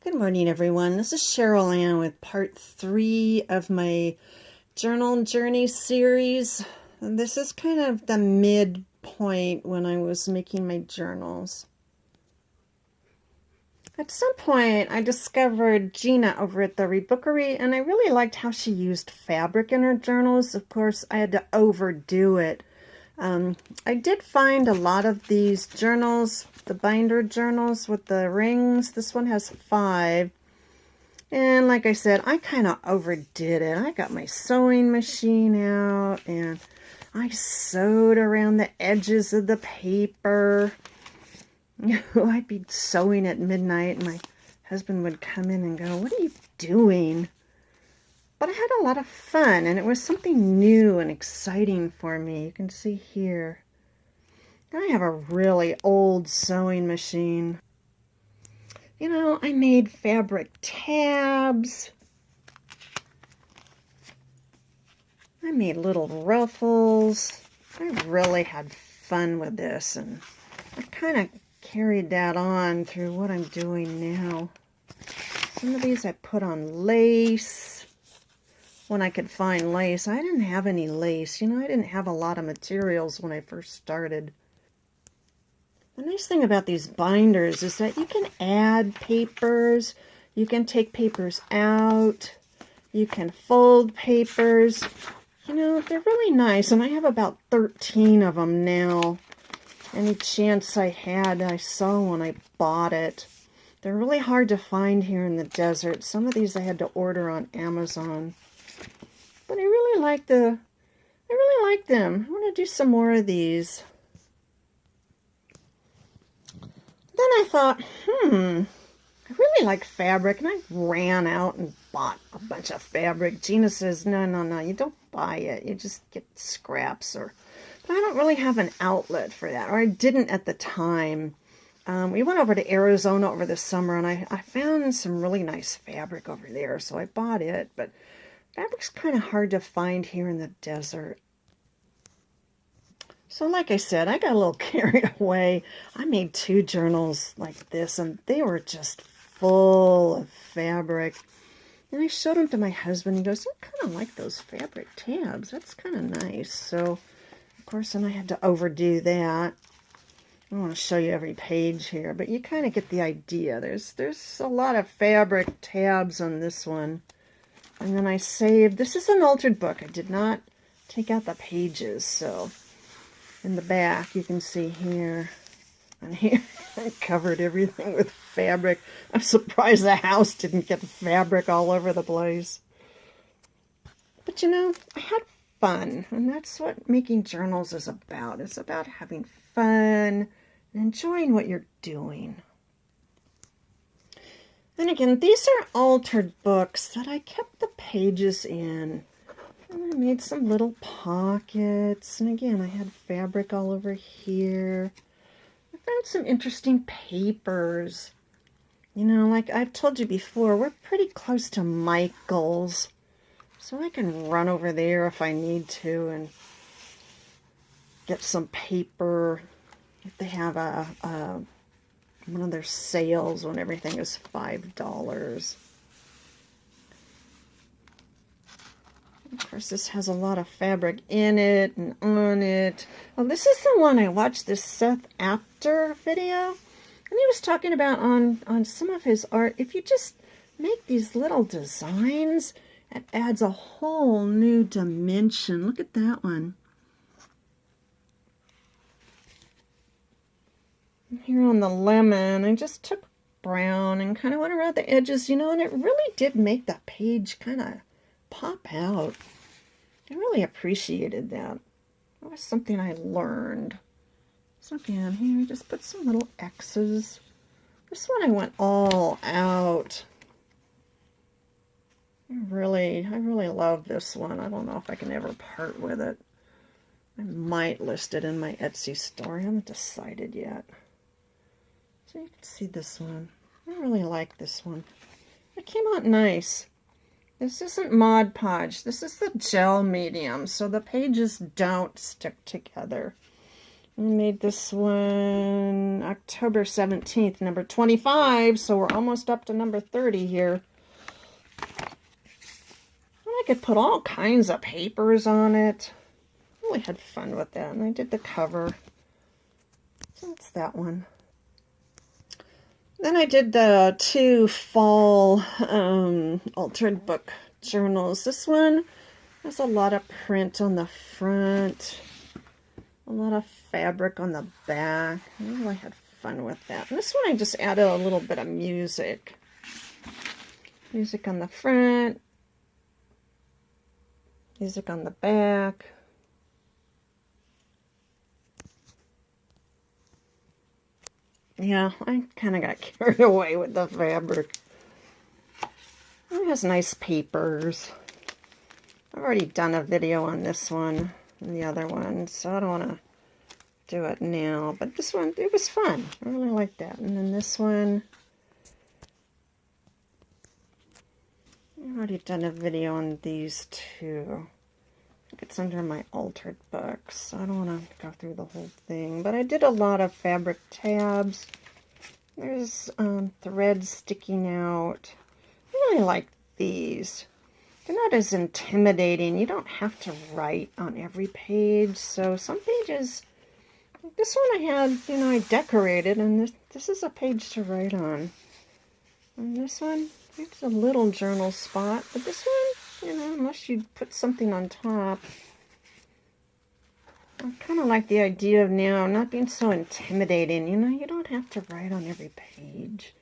Good morning, everyone. This is Cheryl Ann with part 3 of my journal journey series. And this is kind of the midpoint when I was making my journals. At some point, I discovered Gina over at the Rebookery, and I really liked how she used fabric in her journals. Of course, I had to overdo it. I did find a lot of these journals, the binder journals with the rings. This one has 5. And like I said, I kind of overdid it. I got my sewing machine out and I sewed around the edges of the paper. I'd be sewing at midnight and my husband would come in and go, "What are you doing?" But I had a lot of fun, and it was something new and exciting for me. You can see here. I have a really old sewing machine. You know, I made fabric tabs. I made little ruffles. I really had fun with this, and I kind of carried that on through what I'm doing now. Some of these I put on lace. When I could find lace. I didn't have any lace. You know, I didn't have a lot of materials when I first started. The nice thing about these binders is that you can add papers. You can take papers out. You can fold papers. You know, they're really nice. And I have about 13 of them now. Any chance I had, I saw when I bought it. They're really hard to find here in the desert. Some of these I had to order on Amazon. But I really like them. I want to do some more of these. Then I thought, I really like fabric, and I ran out and bought a bunch of fabric. Gina says, no, you don't buy it. You just get scraps. But I don't really have an outlet for that, or I didn't at the time. We went over to Arizona over the summer, and I found some really nice fabric over there, so I bought it, but fabric's kind of hard to find here in the desert. So like I said, I got a little carried away. I made 2 journals like this, and they were just full of fabric. And I showed them to my husband. He goes, "I kind of like those fabric tabs. That's kind of nice." So, of course, then I had to overdo that. I don't want to show you every page here, but you kind of get the idea. There's a lot of fabric tabs on this one. And then I saved, this is an altered book. I did not take out the pages, so in the back you can see here and here I covered everything with fabric. I'm surprised the house didn't get fabric all over the place. But you know, I had fun, and that's what making journals is about. It's about having fun and enjoying what you're doing. And again, these are altered books that I kept the pages in. And I made some little pockets. And again, I had fabric all over here. I found some interesting papers. You know, like I've told you before, we're pretty close to Michael's. So I can run over there if I need to and get some paper. If they have one of their sales when everything is $5. Of course, this has a lot of fabric in it and on it. Well, this is the one I watched, this Seth Apter video. And he was talking about on some of his art, if you just make these little designs, it adds a whole new dimension. Look at that one. Here on the lemon, I just took brown and kind of went around the edges, you know, and it really did make the page kind of pop out. I really appreciated that. That was something I learned. So again, here I just put some little X's. This one I went all out. I really love this one. I don't know if I can ever part with it. I might list it in my Etsy store. I haven't decided yet. So you can see this one. I really like this one. It came out nice. This isn't Mod Podge. This is the gel medium, so the pages don't stick together. I made this one October 17th, number 25, so we're almost up to number 30 here. I could put all kinds of papers on it. Really had fun with that, and I did the cover. So that's that one. Then I did the 2 fall altered book journals. This one has a lot of print on the front, a lot of fabric on the back. I really had fun with that. And this one I just added a little bit of music. Music on the front, music on the back. Yeah, I kind of got carried away with the fabric. It has nice papers. I've already done a video on this one and the other one, so I don't want to do it now. But this one, it was fun. I really liked that. And then this one, I've already done a video on these two. I think it's under my altered books, so I don't want to go through the whole thing. But I did a lot of fabric tabs. There's threads sticking out. I really like these. They're not as intimidating. You don't have to write on every page. So some pages, like this one I had, I decorated, and this is a page to write on. And this one, it's a little journal spot, but this one, unless you put something on top. I kind of like the idea of now not being so intimidating. You don't have to write on every page.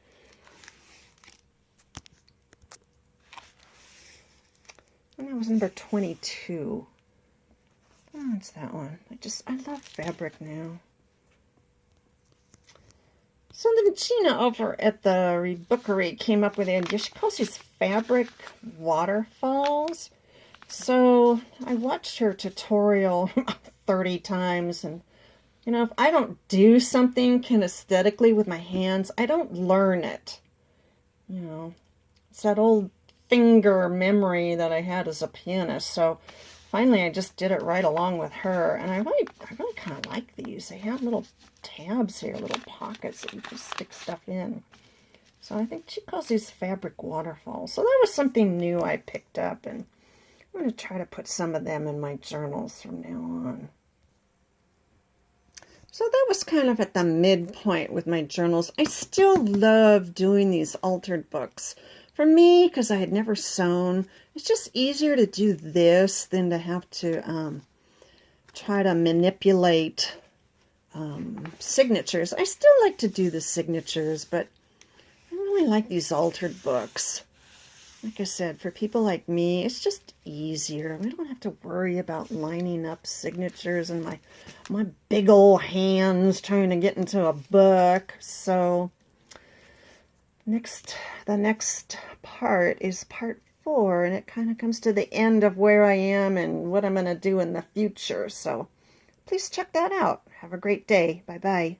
And that was number 22. Oh, it's that one. I love fabric now. So then Gina over at the Rebookery came up with the idea. She calls these fabric waterfalls. So I watched her tutorial 30 times, and if I don't do something kinesthetically with my hands, I don't learn it. It's that old finger memory that I had as a pianist. So finally I just did it right along with her, and I really kind of like these. They have little tabs here, little pockets that you can stick stuff in. So I think she calls these fabric waterfalls. So that was something new I picked up, and I'm going to try to put some of them in my journals from now on. So that was kind of at the midpoint with my journals. I still love doing these altered books. For me, because I had never sewn, it's just easier to do this than to have to try to manipulate signatures. I still like to do the signatures, but I really like these altered books. Like I said, for people like me, it's just easier. We don't have to worry about lining up signatures and my big old hands trying to get into a book. So the next part is part 4, and it kind of comes to the end of where I am and what I'm going to do in the future. So please check that out. Have a great day. Bye-bye.